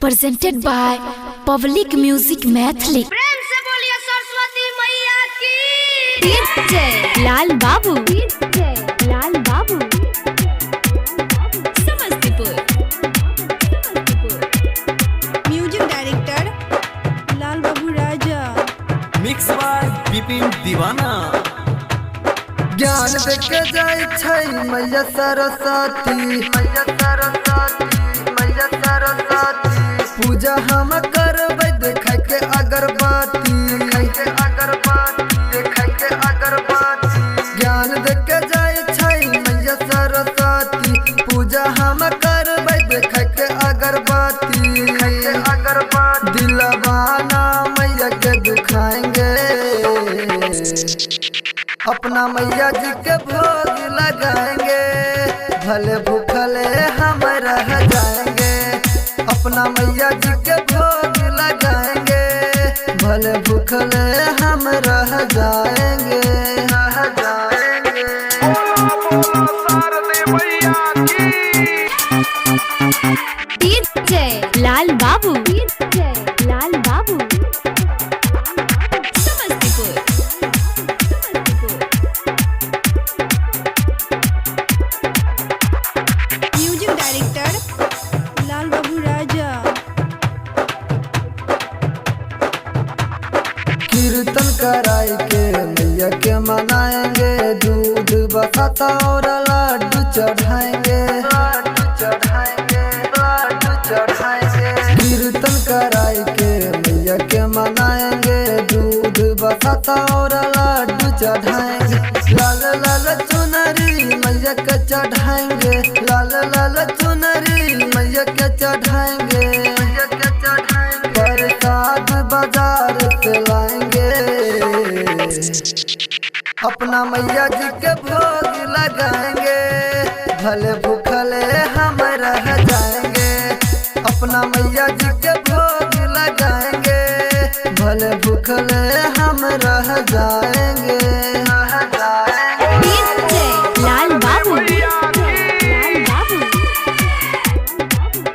presented by Public Music Mathli। प्रेम से बोलिए सरस्वती मैया की। लाल बाबू, लाल बाबू, समस्तीपुर। म्यूजिक डायरेक्टर लाल बाबू राजा। मिक्स बाय विपिन दीवाना। ज्ञान देके जाय छै मैया सरस्वती, मैया सरस्वती, मैया सरस्वती। पूजा हम करबै देखै के अगरबत्ती, देखै के अगरबत्ती, देखै के अगरबत्ती। ज्ञान देके जाय छै मैया सरस्वती, पूजा हम करबै देखै के अगरबत्ती, देखै के अगरबत्ती। दिलवाना मैया के दुखाएंगे, अपना मैया जी के भोग लगाएंगे, भले भूखले हम रह जाएंगे। अपना मैया जी के भोग लगाएंगे, भले भूखले हम रह जाएंगे, रह जाएंगे। लाल बाबू, लाल बाबू, समस्तीपुर। म्यूजिक डायरेक्टर लाल बाबू राजा। कीर्तन कराई के मैया के मनाएंगे, दूध बसाता और लड्डू चढ़ाएंगे, लड्डू चढ़ाएंगे, लड्डू चढ़ाएंगे। कीर्तन कराई के मैया के मनाएंगे, दूध बसाता और लड्डू चढ़ाएंगे। लाल लाल चुनरी मैया के चढ़ाएंगे, लाल लाल चुनरी मैया के चढ़ाएंगे, मैया के चढ़ाएंगे। प्रसाद बाजार से लाएंगे, अपना मैया जी के भोग लगाएंगे, भले भूखले हम रह जाएंगे। अपना मैया जी के भोग लगाएंगे, भले भूखले हम रह जाएंगे, रह जाएंगे। लाल बाबू, लाल बाबू,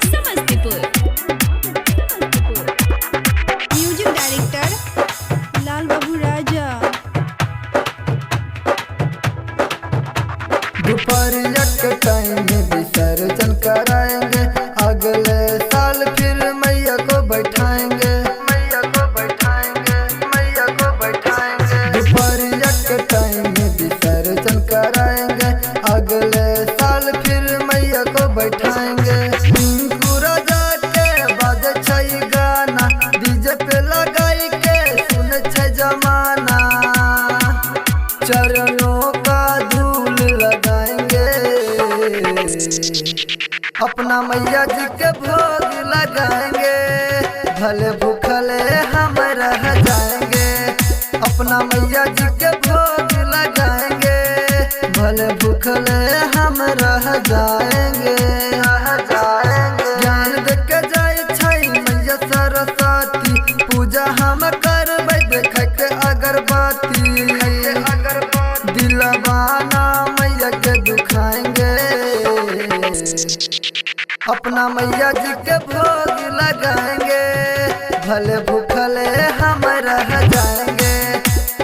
समस्तीपुर। म्यूजिक डायरेक्टर लाल बाबू राजा। दोपहरिया के टाइम में विसर्जन कराएंगे, अगले साल फिर मैया को बैठाएंगे, मैया को बैठाएंगे, मैया को बैठाएंगे। दोपहरिया के टाइम में विसर्जन कराएंगे, अगले साल फिर मैया को बैठाएंगे। टिंकू राजा के बाजे छै गाना, डीजे पे लगाई के सुने छै जमाना। चरणों का धूल लगाएंगे, अपना मैया जी के भोग लगाएंगे, भले भूखले हम रह जाएंगे। अपना मैया जी के भोग लगाएंगे, भले भूखले हम रह जाएंगे, रह जाएंगे। ज्ञान देके जाय छै मैया सरस्वती, पूजा हम करबै देखै के अगरबत्ती, देखै के अगरबत्ती। दिलवाना मैया के दुखाएंगे, अपना मैया जी के भोग लगाएंगे, भले भूखले हम रह जाएंगे।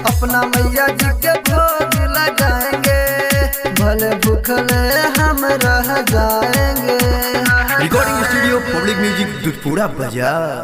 अपना मैया जी के भोग लगाएंगे, भले भूखले हम रह जाएंगे। Recording studio public music Dudhpura बाजार।